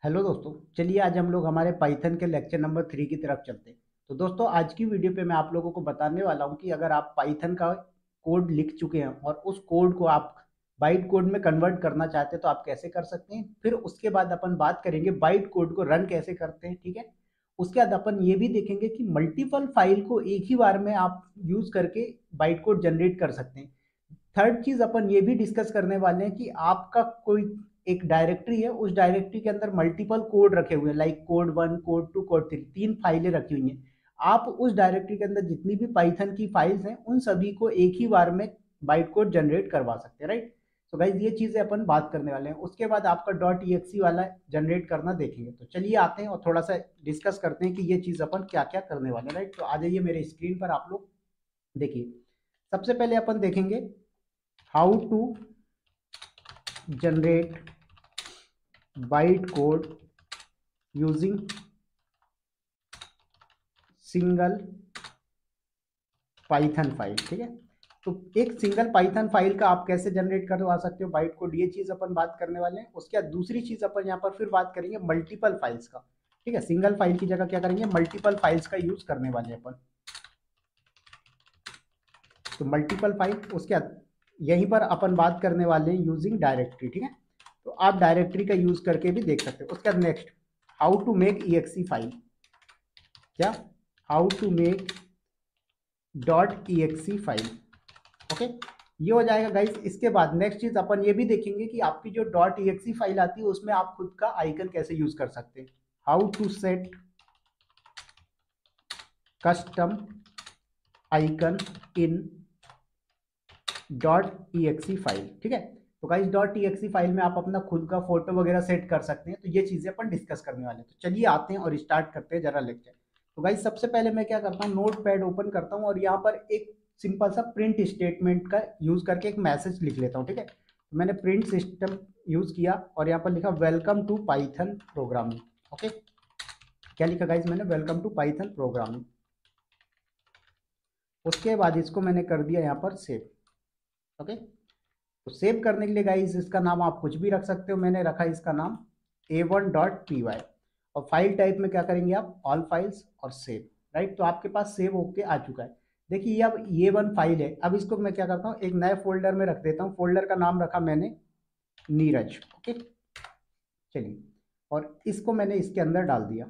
Hello दोस्तों, चलिए आज हम लोग हमारे पाइथन के लेक्चर नंबर 3 की तरफ चलते हैं। तो दोस्तों, आज की वीडियो पे मैं आप लोगों को बताने वाला हूँ कि अगर आप पाइथन का कोड लिख चुके हैं और उस कोड को आप बाइट कोड में कन्वर्ट करना चाहते हैं तो आप कैसे कर सकते हैं। फिर उसके बाद अपन बात करेंगे बाइट कोड को रन कैसे करते हैं, ठीक है। उसके बाद अपन ये भी देखेंगे कि मल्टीपल फाइल को एक ही बार में आप यूज करके बाइट कोड जनरेट कर सकते हैं। थर्ड चीज अपन ये भी डिस्कस करने वाले हैं कि आपका कोई एक डायरेक्टरी है, उस डायरेक्टरी के अंदर मल्टीपल कोड रखे हुए हैं, लाइक कोड 1, कोड 2, कोड 3, तीन फाइलें रखी हुई हैं। आप उस डायरेक्टरी के अंदर जितनी भी पाइथन की फाइल्स हैं उन सभी को एक ही बार में बाइट कोड जनरेट करवा सकते हैं, राइट। तो गाइज ये चीजें अपन बात करने वाले हैं। उसके बाद आपका डॉट EXE वाला जनरेट करना देखेंगे। तो चलिए आते हैं और थोड़ा सा डिस्कस करते हैं कि ये चीज अपन क्या क्या करने वाले हैं, राइट। तो आ जाइए मेरे स्क्रीन पर, आप लोग देखिए। सबसे पहले अपन देखेंगे how to generate byte code using single Python file, ठीक है। तो एक सिंगल पाइथन फाइल का आप कैसे जनरेट करवा सकते हो बाइट कोड, ये चीज अपन बात करने वाले हैं। उसके बाद दूसरी चीज अपन यहाँ पर फिर बात करेंगे मल्टीपल फाइल्स का, ठीक है। सिंगल फाइल की जगह क्या करेंगे, मल्टीपल फाइल्स का यूज करने वाले हैं अपन। तो मल्टीपल फाइल, उसके बाद यहीं पर अपन बात करने वाले हैं यूजिंग डायरेक्टरी, ठीक है। तो आप डायरेक्टरी का यूज करके भी देख सकते हो। उसके बाद next, how to make EXE file, क्या, how to make .exe file, okay. ये हो जाएगा गाइस। इसके बाद नेक्स्ट चीज अपन ये भी देखेंगे कि आपकी जो .exe फाइल आती है उसमें आप खुद का आइकन कैसे यूज कर सकते हैं। How to set custom icon in .exe file, ठीक है। तो गाइस .exe फाइल में आप अपना खुद का फोटो वगैरह सेट कर सकते हैं। तो ये चीजें अपन डिस्कस करने वाले हैं। तो चलिए आते हैं और स्टार्ट करते हैं जरा लेक्चर। तो गाइस सबसे पहले मैं क्या करता हूँ, नोट पैड ओपन करता हूँ और यहाँ पर एक सिंपल सा प्रिंट स्टेटमेंट का यूज करके एक मैसेज लिख लेता हूँ, ठीक है। तो मैंने प्रिंट सिस्टम यूज किया और यहाँ पर लिखा welcome to Python programming, okay. क्या लिखा गाइस मैंने, वेलकम टू पाइथन प्रोग्रामिंग। उसके बाद इसको मैंने कर दिया यहाँ पर सेव, ओके। तो सेव करने के लिए गाइस इसका नाम आप कुछ भी रख सकते हो। मैंने रखा इसका नाम a1.py। और फाइल टाइप में क्या करेंगे आप, ऑल फाइल्स और सेव, राइट। तो आपके पास सेव होके आ चुका है। देखिए ये अब ये वन फाइल है। अब इसको मैं क्या करता हूँ, एक नए फोल्डर में रख देता हूँ। फोल्डर का नाम रखा मैंने नीरज, ओके। चलिए, और इसको मैंने इसके अंदर डाल दिया।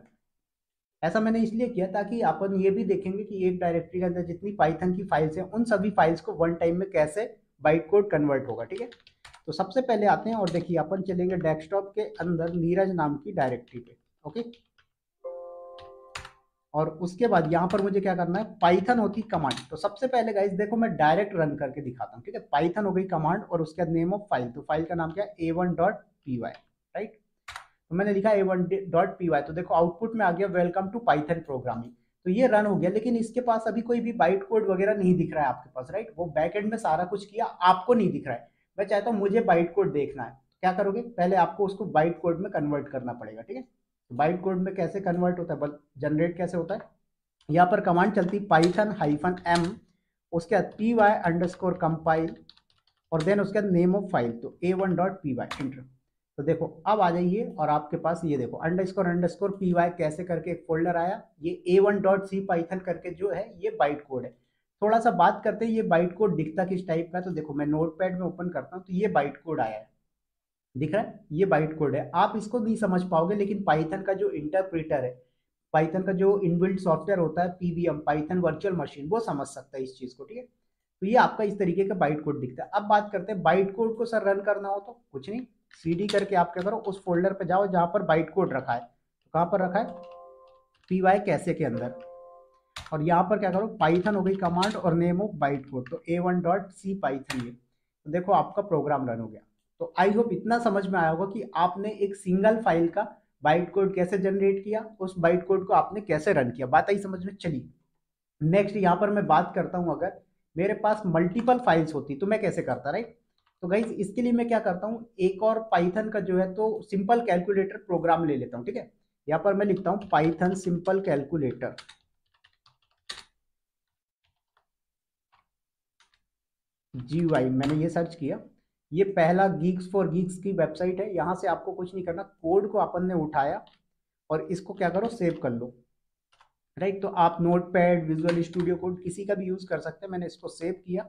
ऐसा मैंने इसलिए किया ताकि अपन ये भी देखेंगे कि एक डायरेक्टरी के अंदर जितनी पाइथन की फाइल्स हैं उन सभी फाइल्स को वन टाइम में कैसे बाइट कोड कन्वर्ट होगा, ठीक है। तो सबसे पहले आते हैं और देखिए अपन चलेंगे डेस्कटॉप के अंदर नीरज नाम की डायरेक्टरी पे, ओके। और उसके बाद यहाँ पर मुझे क्या करना है, पाइथन होती कमांड। तो सबसे पहले गाइस देखो मैं डायरेक्ट रन करके दिखाता हूँ, ठीक है। पाइथन हो गई कमांड और उसके बाद नेम ऑफ फाइल। तो फाइल का नाम क्या है, a1.py, राइट। तो मैंने लिखा a1.py। तो देखो आउटपुट में आ गया वेलकम टू पाइथन प्रोग्रामिंग। तो ये रन हो गया, लेकिन इसके पास अभी कोई भी बाइट कोड वगैरह नहीं दिख रहा है आपके पास, राइट। वो बैकएंड में सारा कुछ किया, आपको नहीं दिख रहा है। मैं चाहता हूँ मुझे बाइट कोड देखना है। क्या करोगे, पहले आपको उसको बाइट कोड में कन्वर्ट करना पड़ेगा, ठीक है। तो बाइट कोड में कैसे कन्वर्ट होता है, जनरेट कैसे होता है, यहाँ पर कमांड चलती python-m, उसके बाद py_compile और देन उसके बाद नेम ऑफ फाइल। तो a1.py इंटर। तो देखो अब आ जाइए और आपके पास ये देखो __py कैसे करके एक फोल्डर आया। ये a1.c पाइथन करके जो है ये बाइट कोड है। थोड़ा सा बात करते हैं ये बाइट कोड दिखता किस टाइप का है। तो देखो मैं नोटपैड में ओपन करता हूँ तो ये बाइट कोड आया है, दिख रहा है, ये बाइट कोड है। आप इसको नहीं समझ पाओगे, लेकिन पाइथन का जो इंटरप्रेटर है, पाइथन का जो इनबिल्ट सॉफ्टवेयर होता है पीवीएम, पाइथन वर्चुअल मशीन, वो समझ सकता है इस चीज को, ठीक है। तो ये आपका इस तरीके का बाइट कोड दिखता है। अब बात करते हैं बाइट कोड को सर रन करना हो तो कुछ नहीं, सीडी करके आप क्या करो, उस फोल्डर पे जाओ जहां पर बाइट कोड रखा है। तो कहां पर रखा है, पीवाई कैसे के अंदर। और यहाँ पर क्या करो, पाइथन हो गई कमांड और नेम ऑफ बाइट कोड। तो a1.c पाइथन, ये तो देखो आपका प्रोग्राम रन हो गया। तो आई होप इतना समझ में आया होगा कि आपने एक सिंगल फाइल का बाइट कोड कैसे जनरेट किया, उस बाइट कोड को आपने कैसे रन किया। बात आई समझ में। चलिए नेक्स्ट यहाँ पर मैं बात करता हूँ, अगर मेरे पास मल्टीपल फाइल्स होती तो मैं कैसे करता, राइट। तो गाइज इसके लिए मैं क्या करता हूँ, एक और पाइथन का जो है तो सिंपल कैलकुलेटर प्रोग्राम ले लेता हूँ, ठीक है। यहाँ पर मैं लिखता हूँ पाइथन सिंपल कैलकुलेटर GUI, मैंने ये सर्च किया। ये पहला गीक्स फॉर गीक्स की वेबसाइट है, यहाँ से आपको कुछ नहीं करना, कोड को अपन ने उठाया और इसको क्या करो, सेव कर लो, राइट। तो आप note pad, visual studio code किसी का भी यूज़ कर सकते हैं। मैंने इसको सेव किया,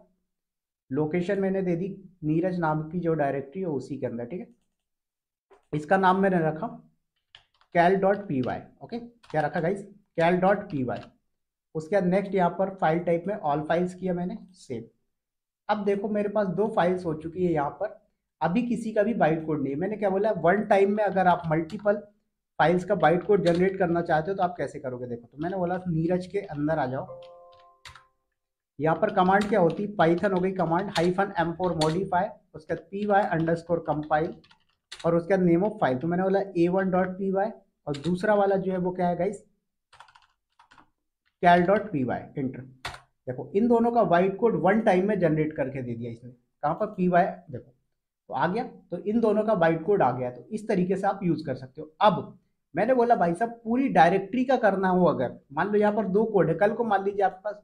लोकेशन मैंने दे दी नीरज नाम की जो डायरेक्टरी है उसी के अंदर, ठीक है। इसका नाम मैंने रखा cal.py, ओके। क्या रखा गाइस, cal.py। उसके बाद नेक्स्ट यहाँ पर फाइल टाइप में ऑल फाइल्स किया मैंने सेव। अब देखो मेरे पास दो फाइल्स हो चुकी है यहाँ पर, अभी किसी का भी बाइट कोड नहीं है। मैंने क्या बोला, वन टाइम में अगर आप मल्टीपल फाइल्स का बाइट कोड जनरेट करना चाहते हो तो आप कैसे करोगे। देखो, तो मैंने बोला नीरज के अंदर आ जाओ, यहाँ पर कमांड क्या होती है, पाइथन हो गई कमांड -m फॉर मॉडिफाई, उसके बाद py_compile और उसके बाद नेम ऑफ फाइल। तो मैंने बोला a1.py और दूसरा वाला जो है वो क्या है गाइस, cal.py, इंटर। देखो इन दोनों का वाइट कोड वन टाइम में जनरेट करके दे दिया इसने, कहाँ पर py, देखो तो आ गया। तो इन दोनों का बाइट कोड आ गया, तो इस तरीके से आप यूज कर सकते हो। अब मैंने बोला भाई साहब पूरी डायरेक्टरी का करना हो, अगर मान लो यहाँ पर दो कोड है, कल को मान लीजिए आपके पास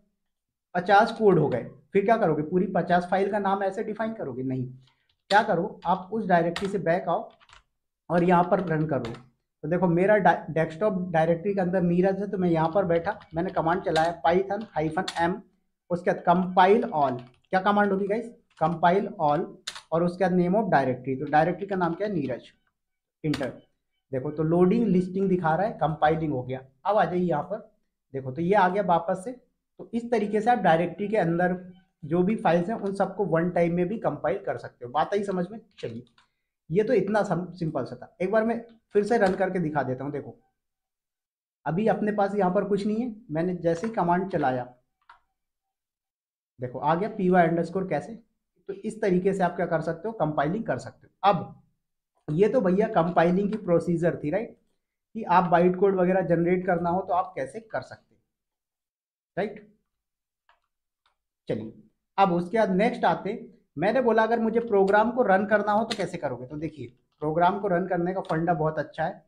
50 कोड हो गए, फिर क्या करोगे, पूरी 50 फाइल का नाम ऐसे डिफाइन करोगे, नहीं। क्या करो, आप उस डायरेक्टरी से बैक आओ और यहाँ पर रन करो। तो देखो मेरा डेस्कटॉप डायरेक्टरी के अंदर नीरज है, तो मैं यहाँ पर बैठा, मैंने कमांड चलाया python-m, उसके बाद कंपाइल ऑल। क्या कमांड होगी गाइस, कंपाइल ऑल और उसके बाद नेम ऑफ डायरेक्टरी। तो डायरेक्टरी का नाम क्या है, नीरज, इंटर। देखो तो लोडिंग लिस्टिंग दिखा रहा है, कंपाइलिंग हो गया। अब आ जाइए यहाँ पर, देखो तो ये आ गया वापस से। तो इस तरीके से आप डायरेक्टरी के अंदर जो भी फाइल्स हैं उन सबको वन टाइम में भी कंपाइल कर सकते हो। बात आई समझ में, चलिए ये तो इतना सिंपल सा था। एक बार मैं फिर से रन करके दिखा देता हूँ। देखो अभी अपने पास यहाँ पर कुछ नहीं है, मैंने जैसे ही कमांड चलाया देखो आ गया py_ कैसे। तो इस तरीके से आप क्या कर सकते हो, कंपाइलिंग कर सकते हो। अब ये तो भैया कंपाइलिंग की प्रोसीजर थी, राइट, कि आप बाइट कोड वगैरह जनरेट करना हो तो आप कैसे कर सकते हैं, राइट। चलिए अब उसके बाद नेक्स्ट आते, मैंने बोला अगर मुझे प्रोग्राम को रन करना हो तो कैसे करोगे। तो देखिए प्रोग्राम को रन करने का फंडा बहुत अच्छा है,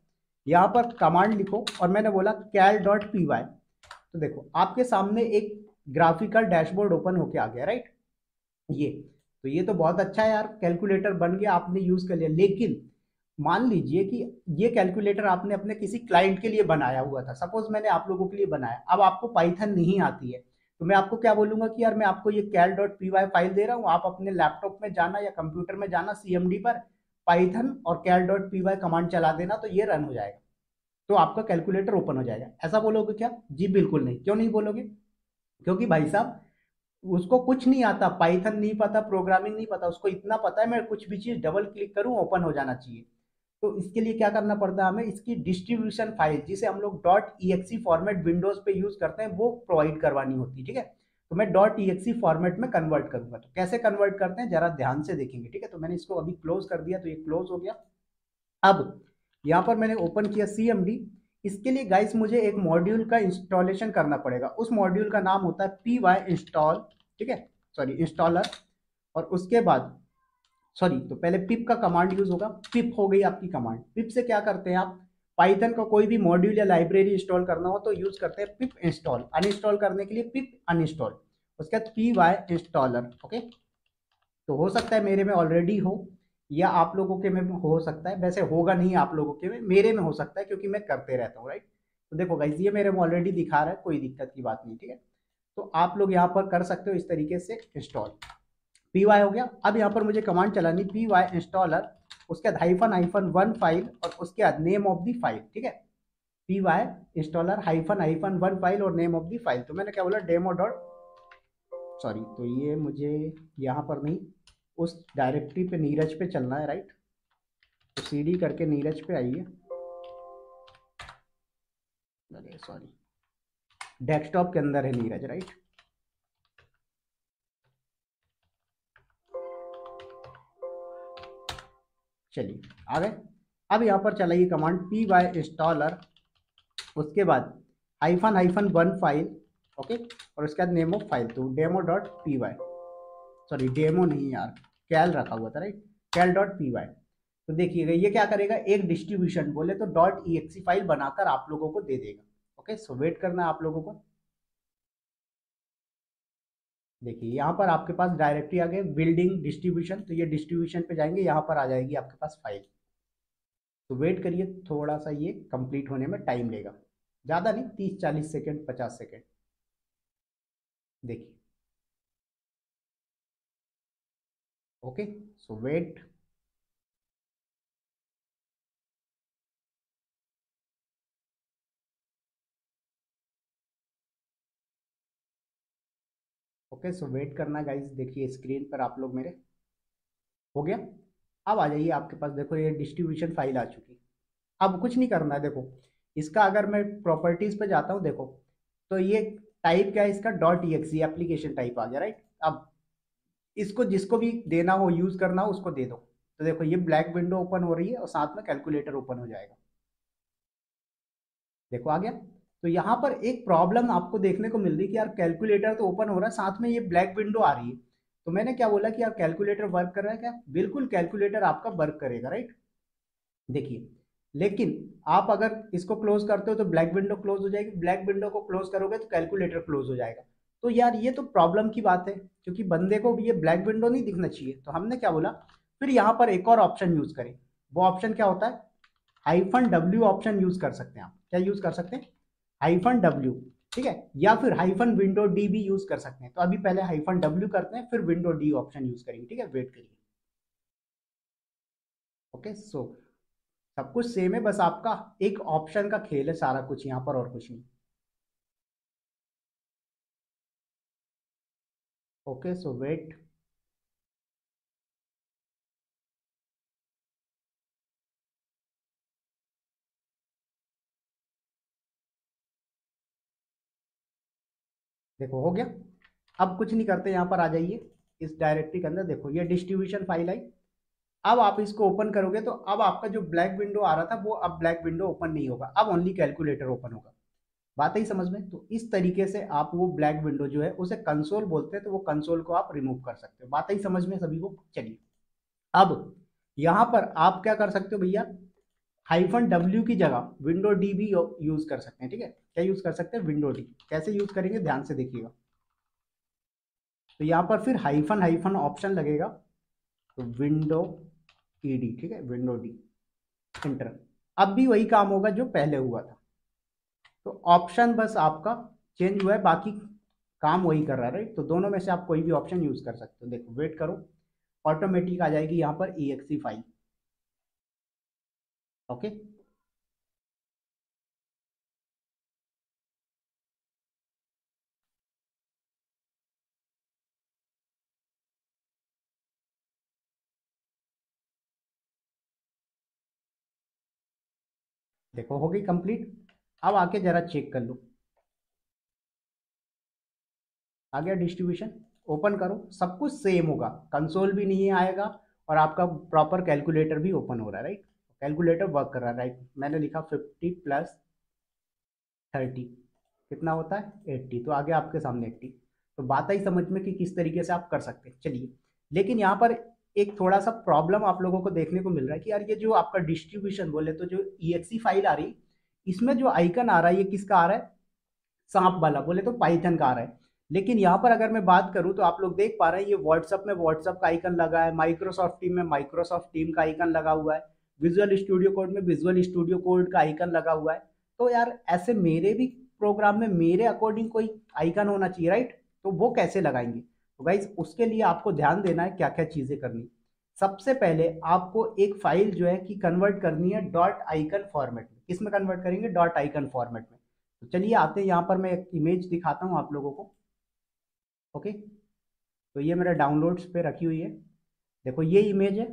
यहाँ पर कमांड लिखो और मैंने बोला cal.py। तो देखो आपके सामने एक ग्राफिकल डैशबोर्ड ओपन होके आ गया, राइट। ये तो ये तो बहुत अच्छा है यार, कैलकुलेटर बन गया, आपने यूज कर लिया। लेकिन मान लीजिए कि ये कैलकुलेटर आपने अपने किसी क्लाइंट के लिए बनाया हुआ था, सपोज मैंने आप लोगों के लिए बनाया, अब आपको पाइथन नहीं आती है, तो मैं आपको क्या बोलूंगा कि यार मैं आपको ये cal.py फाइल दे रहा हूँ, आप अपने लैपटॉप में जाना या कंप्यूटर में जाना सीएमडी पर, पाइथन और cal.py कमांड चला देना, तो ये रन हो जाएगा, तो आपका कैलकुलेटर ओपन हो जाएगा। ऐसा बोलोगे क्या, जी बिल्कुल नहीं। क्यों नहीं बोलोगे, क्योंकि भाई साहब उसको कुछ नहीं आता, पाइथन नहीं पता, प्रोग्रामिंग नहीं पता, उसको इतना पता है मैं कुछ भी चीज डबल क्लिक करूं ओपन हो जाना चाहिए। तो इसके लिए क्या करना पड़ता है हमें, इसकी डिस्ट्रीब्यूशन फाइल जिसे हम लोग .exe फॉर्मेट विंडोज पे यूज करते हैं वो प्रोवाइड करवानी होती है, ठीक है। तो मैं .exe फॉर्मेट में कन्वर्ट करूंगा, तो कैसे कन्वर्ट करते हैं जरा ध्यान से देखेंगे, ठीक है। तो मैंने इसको अभी क्लोज कर दिया, तो ये क्लोज हो गया। अब यहाँ पर मैंने ओपन किया सीएमडी। इसके लिए गाइस मुझे एक मॉड्यूल का इंस्टॉलेशन करना पड़ेगा, उस मॉड्यूल का नाम होता है py install, ठीक है, सॉरी इंस्टॉलर। और उसके बाद सॉरी, तो पहले पिप का कमांड यूज होगा, पिप हो गई आपकी कमांड। पिप से क्या करते हैं आप, पाइथन का कोई भी मॉड्यूल या लाइब्रेरी इंस्टॉल करना हो तो यूज करते हैं पिप इंस्टॉल, अनइंस्टॉल करने के लिए पिप अनइंस्टॉल, उसके बाद py इंस्टॉलर, ओके। तो हो सकता है मेरे में ऑलरेडी हो या आप लोगों के में हो सकता है, वैसे होगा नहीं आप लोगों के में, मेरे में हो सकता है क्योंकि मैं करते रहता हूँ, राइट। तो देखो गाइस ये मेरे में ऑलरेडी दिखा रहा है, कोई दिक्कत की बात नहीं, ठीक है। तो आप लोग यहाँ पर कर सकते हो इस तरीके से इंस्टॉल। py हो गया। अब यहाँ पर मुझे कमांड चलानी py इंस्टॉलर, उसके बाद -1 फाइल और उसके बाद नेम ऑफ द फाइल, ठीक है। py इंस्टॉलर -1 फाइल और नेम ऑफ द फाइल। तो मैंने क्या बोला, डेमो डॉट, सॉरी, तो ये मुझे यहाँ पर नहीं, उस डायरेक्टरी पे नीरज पे चलना है, राइट। तो सीडी करके नीरज पे आइए, अरे सॉरी, डेस्कटॉप के अंदर है नीरज, राइट। चलिए आ गए। अब यहाँ पर चलाइए कमांड py इंस्टॉलर, उसके बाद -1 फाइल, ओके, और उसके बाद नेम ऑफ फाइल, तो डेमो.py, सॉरी डेमो नहीं यार, कैल रखा हुआ था, राइट, कैल.py। तो देखिएगा ये क्या करेगा, एक डिस्ट्रीब्यूशन बोले तो .exe फाइल बनाकर आप लोगों को दे देगा, ओके। सो वेट करना है आप लोगों को। देखिए यहाँ पर आपके पास डायरेक्टरी आ गए बिल्डिंग डिस्ट्रीब्यूशन, तो ये डिस्ट्रीब्यूशन पे जाएंगे, यहाँ पर आ जाएगी आपके पास फाइल। तो वेट करिए, थोड़ा सा ये कंप्लीट होने में टाइम लेगा, ज़्यादा नहीं, 30 40 सेकेंड 50 सेकेंड। देखिए, ओके, सो वेट। ओके, सो वेट करना गाइस। देखिए स्क्रीन पर आप लोग मेरे, हो गया। अब आ जाइए, आपके पास देखो ये डिस्ट्रीब्यूशन फाइल आ चुकी। अब कुछ नहीं करना है, देखो इसका अगर मैं प्रॉपर्टीज पे जाता हूँ, देखो तो ये टाइप क्या है इसका, डॉट ई एप्लीकेशन टाइप आ गया, राइट। अब इसको जिसको भी देना हो, यूज करना हो, उसको दे दो। तो देखो ये ब्लैक विंडो ओपन हो रही है और साथ में कैलकुलेटर ओपन हो जाएगा। देखो आ गया। तो यहाँ पर एक प्रॉब्लम आपको देखने को मिल रही है कि यार कैलकुलेटर तो ओपन हो रहा है, साथ में ये ब्लैक विंडो आ रही है। तो मैंने क्या बोला कि यार कैलकुलेटर वर्क कर रहा है क्या, बिल्कुल कैलकुलेटर आपका वर्क करेगा, राइट। देखिए, लेकिन आप अगर इसको क्लोज करते हो तो ब्लैक विंडो क्लोज हो जाएगी, ब्लैक विंडो को क्लोज करोगे तो कैलकुलेटर क्लोज हो जाएगा। तो यार ये तो प्रॉब्लम की बात है, क्योंकि बंदे को भी ये ब्लैक विंडो नहीं दिखना चाहिए। तो हमने क्या बोला, फिर यहाँ पर एक और ऑप्शन यूज करें। वो ऑप्शन क्या होता है, -W ऑप्शन यूज कर सकते हैं आप। क्या यूज कर सकते हैं, -W, ठीक है, या फिर -विंडो डी भी यूज कर सकते हैं। तो अभी पहले -W करते हैं, फिर विंडो डी ऑप्शन यूज करेंगे, ठीक है, वेट करिए। ओके, सो सब कुछ सेम है, बस आपका एक ऑप्शन का खेल है सारा कुछ यहाँ पर, और कुछ नहीं। ओके, सो वेट। देखो हो गया। अब कुछ नहीं करते, यहाँ पर आ जाइए इस डायरेक्टरी के अंदर। देखो ये डिस्ट्रीब्यूशन फाइल आई। अब आप इसको ओपन करोगे तो अब आपका जो ब्लैक विंडो आ रहा था वो अब ब्लैक विंडो ओपन नहीं होगा, अब ओनली कैलकुलेटर ओपन होगा। बात ही समझ में। तो इस तरीके से आप वो ब्लैक विंडो जो है उसे कंसोल बोलते हैं, तो वो कंसोल को आप रिमूव कर सकते हो। बात ही समझ में सभी को। चलिए, अब यहाँ पर आप क्या कर सकते हो भैया, -W की जगह विंडो डी भी यूज कर सकते हैं, ठीक है। क्या यूज कर सकते हैं, विंडो डी। कैसे यूज करेंगे, ध्यान से देखिएगा। तो यहाँ पर फिर हाइफन हाइफन ऑप्शन लगेगा, तो विंडो ईडी, ठीक है, विंडो डी, इंटर। अब भी वही काम होगा जो पहले हुआ था। तो ऑप्शन बस आपका चेंज हुआ है, बाकी काम वही कर रहा है, राइट। तो दोनों में से आप कोई भी ऑप्शन यूज कर सकते हो। देखो वेट करो, ऑटोमेटिक आ जाएगी यहाँ पर exe फाइल। ओके, देखो हो गई कंप्लीट। अब आके जरा चेक कर लो, आ गया डिस्ट्रीब्यूशन। ओपन करो, सब कुछ सेम होगा, कंसोल भी नहीं आएगा, और आपका प्रॉपर कैलकुलेटर भी ओपन हो रहा है, राइट। कैलकुलेटर वर्क कर रहा है, राइट। मैंने लिखा 50 + 30 कितना होता है, 80। तो आगे आपके सामने 80। तो बात आई समझ में कि किस तरीके से आप कर सकते हैं। चलिए, लेकिन यहाँ पर एक थोड़ा सा प्रॉब्लम आप लोगों को देखने को मिल रहा है कि यार ये जो आपका डिस्ट्रीब्यूशन बोले तो जो exe फाइल आ रही, इसमें जो आइकन आ रहा है ये किसका आ रहा है, सांप वाला बोले तो पाइथन का आ रहा है। लेकिन यहाँ पर अगर मैं बात करूँ तो आप लोग देख पा रहे हैं ये व्हाट्सअप में व्हाट्सअप का आइकन लगा है, माइक्रोसॉफ्ट टीम में माइक्रोसॉफ्ट टीम का आइकन लगा हुआ है, विजुअल स्टूडियो कोड में विजुअल स्टूडियो कोड का आइकन लगा हुआ है। तो यार ऐसे मेरे भी प्रोग्राम में मेरे अकॉर्डिंग कोई आइकन होना चाहिए, राइट। तो वो कैसे लगाएंगे, तो गाइज उसके लिए आपको ध्यान देना है क्या क्या चीजें करनी। सबसे पहले आपको एक फाइल जो है कि कन्वर्ट करनी है डॉट आइकन फॉर्मेट में। किस में कन्वर्ट करेंगे, डॉट आइकन फॉर्मेट में। तो चलिए आते हैं, यहाँ पर मैं एक इमेज दिखाता हूँ आप लोगों को। ओके, तो ये मेरा डाउनलोड्स पे रखी हुई है। देखो ये इमेज है,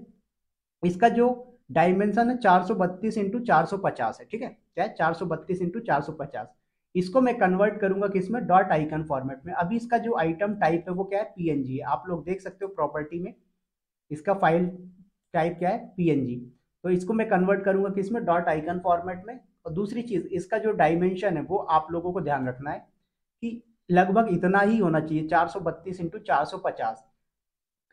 इसका जो डायमेंशन है 432 × 450 है, ठीक है। क्या है, 432 × 450। इसको मैं कन्वर्ट करूंगा किसमें, डॉट आइकन फॉर्मेट में। अभी इसका जो आइटम टाइप है वो क्या है, पीएनजी है। आप लोग देख सकते हो प्रॉपर्टी में इसका फाइल टाइप क्या है, पीएनजी। तो इसको मैं कन्वर्ट करूंगा किसमें, डॉट आइकन फॉर्मेट में। और दूसरी चीज, इसका जो डायमेंशन है वो आप लोगों को ध्यान रखना है कि लगभग इतना ही होना चाहिए, 432 × 450।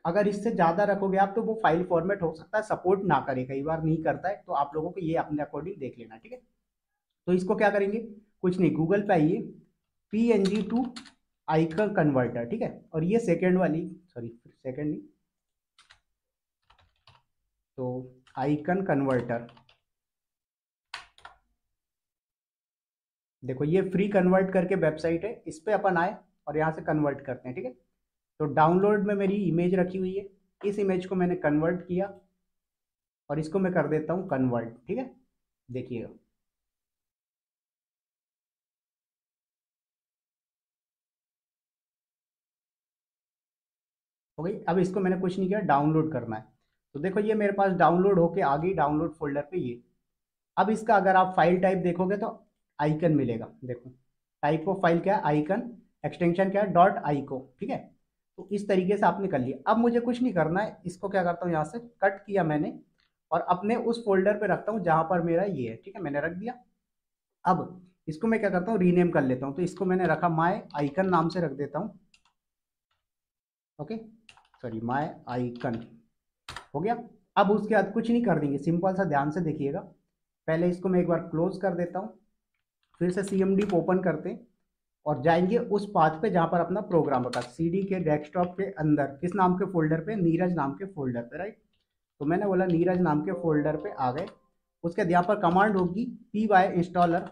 अगर इससे ज्यादा रखोगे आप तो वो फाइल फॉर्मेट हो सकता है सपोर्ट ना करे, कई बार नहीं करता है। तो आप लोगों को ये अपने अकॉर्डिंग देख लेना, ठीक है। तो इसको क्या करेंगे, कुछ नहीं, गूगल पे आइए, PNG टू आइकन कन्वर्टर, ठीक है। और ये सेकेंड वाली, सॉरी सेकेंड नहीं, तो आइकन कन्वर्टर, देखो ये फ्री कन्वर्ट करके वेबसाइट है, इस पे अपन आए और यहाँ से कन्वर्ट करते हैं, ठीक है। तो डाउनलोड में मेरी इमेज रखी हुई है, इस इमेज को मैंने कन्वर्ट किया और इसको मैं कर देता हूँ कन्वर्ट, ठीक है। देखिएगा, हो गई। अब इसको मैंने कुछ नहीं किया, डाउनलोड करना है। तो देखो ये मेरे पास डाउनलोड होके आ गई डाउनलोड फोल्डर पे ये। अब इसका अगर आप फाइल टाइप देखोगे तो आइकन मिलेगा, देखो टाइप ऑफ फाइल क्या है, आइकन, एक्सटेंशन क्या है, डॉट आइको, ठीक है। तो इस तरीके से आपने कर लिया। अब मुझे कुछ नहीं करना है, इसको क्या करता हूँ, यहाँ से कट किया मैंने और अपने उस फोल्डर पे रखता हूँ जहाँ पर मेरा ये है, ठीक है, मैंने रख दिया। अब इसको मैं क्या करता हूँ, रीनेम कर लेता हूँ। तो इसको मैंने रखा माय आइकन नाम से रख देता हूँ, ओके, सॉरी माय आइकन, हो गया। अब उसके बाद कुछ नहीं कर देंगे, सिंपल सा, ध्यान से देखिएगा। पहले इसको मैं एक बार क्लोज कर देता हूँ, फिर से CMD ओपन करते हैं और जाएंगे उस पाथ पे जहाँ पर अपना प्रोग्राम रखा, CD के डेस्कटॉप के अंदर, किस नाम के फोल्डर पे, नीरज नाम के फोल्डर पे, राइट। तो मैंने बोला नीरज नाम के फोल्डर पे आ गए। उसके बाद यहाँ पर कमांड होगी py इंस्टॉलर,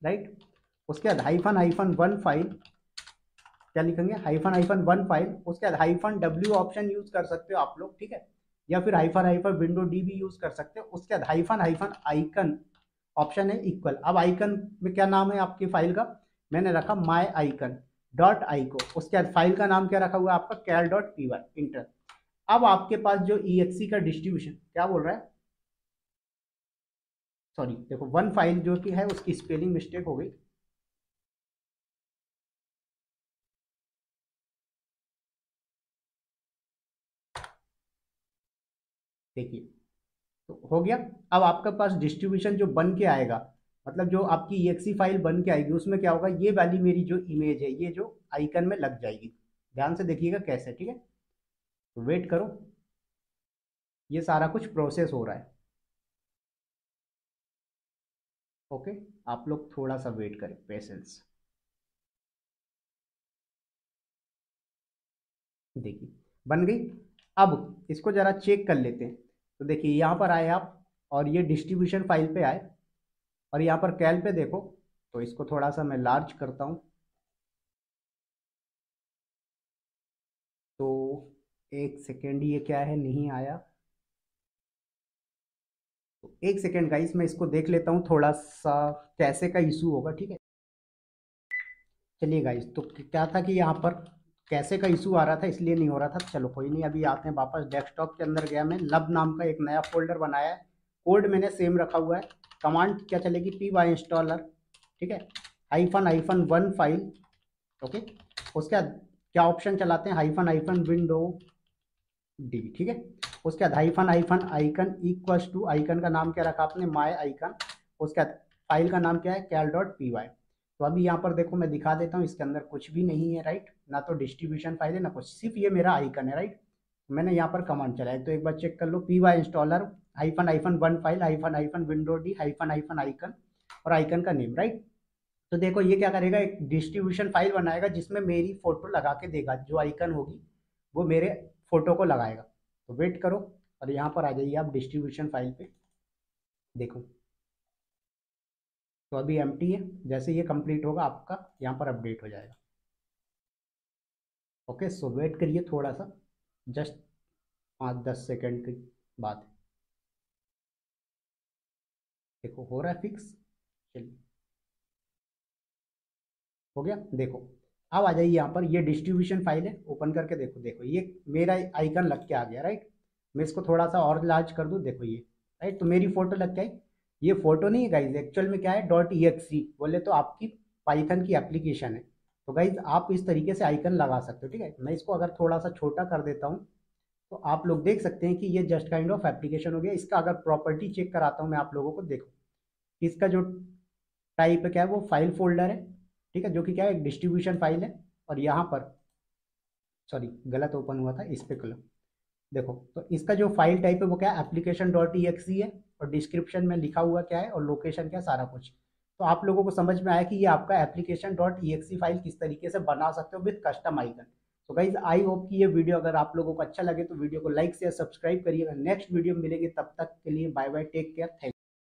राइट। उसके बाद हाइफन हाइफन वन फाइल, क्या लिखेंगे, हाइफन हाइफन वन फाइल। उसके बाद हाइफन W ऑप्शन यूज कर सकते हो आप लोग, ठीक है, या फिर हाइफन हाइफन विंडो डी भी यूज कर सकते हो। उसके बाद हाइफन हाइफन आइकन ऑप्शन है इक्वल। अब आइकन में क्या नाम है आपकी फाइल का, मैंने रखा माय आइकन डॉट आइको। उसके बाद फाइल का नाम क्या रखा हुआ है आपका, कैल डॉट py, इंटर। अब आपके पास जो exe का डिस्ट्रीब्यूशन, क्या बोल रहा है, सॉरी देखो वन फाइल जो कि है उसकी स्पेलिंग मिस्टेक हो गई, देखिए, तो हो गया। अब आपके पास डिस्ट्रीब्यूशन जो बन के आएगा, मतलब जो आपकी exe फाइल बन के आएगी, उसमें क्या होगा, ये वाली मेरी जो इमेज है ये जो आइकन में लग जाएगी। ध्यान से देखिएगा कैसे, ठीक है। तो वेट करो, ये सारा कुछ प्रोसेस हो रहा है, ओके। आप लोग थोड़ा सा वेट करें, पेशेंस। देखिए बन गई। अब इसको जरा चेक कर लेते हैं। तो देखिए यहाँ पर आए आप और ये डिस्ट्रीब्यूशन फाइल पे आए और यहाँ पर कैल पे देखो। तो इसको थोड़ा सा मैं लार्ज करता हूँ। तो एक सेकेंड, ये क्या है, नहीं आया। तो एक सेकेंड गाइस, मैं इसको देख लेता हूँ थोड़ा सा कैसे का इशू होगा, ठीक है। चलिए गाइस, तो क्या था कि यहाँ पर कैसे का इशू आ रहा था, इसलिए नहीं हो रहा था। चलो कोई नहीं, अभी आते हैं वापस डेस्कटॉप के अंदर। गया मैं, लब नाम का एक नया फोल्डर बनाया है, कोड मैंने सेम रखा हुआ है। कमांड क्या चलेगी, py इंस्टॉलर, ठीक है, hyphen hyphen one file, okay. उसके बाद क्या ऑप्शन चलाते हैं, हाइफन हाइफन विंडो डी, ठीक है। उसके बाद hyphen hyphen icon equals to, icon का नाम क्या रखा आपने, माय आइकन। उसके बाद फाइल का नाम क्या है, कैल डॉट py। तो अभी यहाँ पर देखो मैं दिखा देता हूँ, इसके अंदर कुछ भी नहीं है, राइट, ना तो डिस्ट्रीब्यूशन फाइल है ना कुछ, सिर्फ ये मेरा आइकन है, राइट। मैंने यहाँ पर कमांड चलाया, तो एक बार चेक कर लो, py installer hyphen hyphen one file hyphen hyphen window D hyphen hyphen icon और आइकन का नेम, राइट। तो देखो ये क्या करेगा, एक डिस्ट्रीब्यूशन फाइल बनाएगा जिसमें मेरी फोटो लगा के देगा, जो आइकन होगी वो मेरे फोटो को लगाएगा। तो वेट करो और यहाँ पर आ जाइए आप डिस्ट्रीब्यूशन फाइल पे, देखो। तो अभी एम्प्टी है, जैसे ये कंप्लीट होगा आपका यहाँ पर अपडेट हो जाएगा, ओके। सो वेट करिए थोड़ा सा, जस्ट 5-10 सेकेंड की बात है। देखो हो रहा है फिक्स, चलिए हो गया। देखो अब आ जाइए यहाँ पर, ये डिस्ट्रीब्यूशन फाइल है, ओपन करके देखो। देखो ये मेरा आइकन लग के आ गया, राइट। मैं इसको थोड़ा सा और लार्ज कर दूँ, देखो ये, राइट। तो मेरी फोटो लग के आई। ये फोटो नहीं है गाइज, एक्चुअल में क्या है, डॉट exe बोले तो आपकी पाइथन की एप्लीकेशन है। तो गाइज आप इस तरीके से आइकन लगा सकते हो, ठीक है। मैं इसको अगर थोड़ा सा छोटा कर देता हूँ तो आप लोग देख सकते हैं कि ये जस्ट काइंड ऑफ एप्लीकेशन हो गया। इसका अगर प्रॉपर्टी चेक कराता हूँ मैं आप लोगों को, देखो इसका जो टाइप क्या है, वो फाइल फोल्डर है, ठीक है, जो कि क्या है, एक डिस्ट्रीब्यूशन फाइल है। और यहाँ पर, सॉरी गलत ओपन हुआ था, इस पे क्लिक, देखो। तो इसका जो फाइल टाइप है वो क्या है, एप्लीकेशन डॉट exe है। और डिस्क्रिप्शन में लिखा हुआ क्या है और लोकेशन क्या है, सारा कुछ। तो आप लोगों को समझ में आया कि ये आपका एप्लीकेशन डॉट ई फाइल किस तरीके से बना सकते हो विद कस्टम आइकन। तो गाइज आई होप कि ये वीडियो अगर आप लोगों को अच्छा लगे तो वीडियो को लाइक शेयर सब्सक्राइब करिएगा। नेक्स्ट वीडियो में मिलेंगे, तब तक के लिए bye bye, take care, thank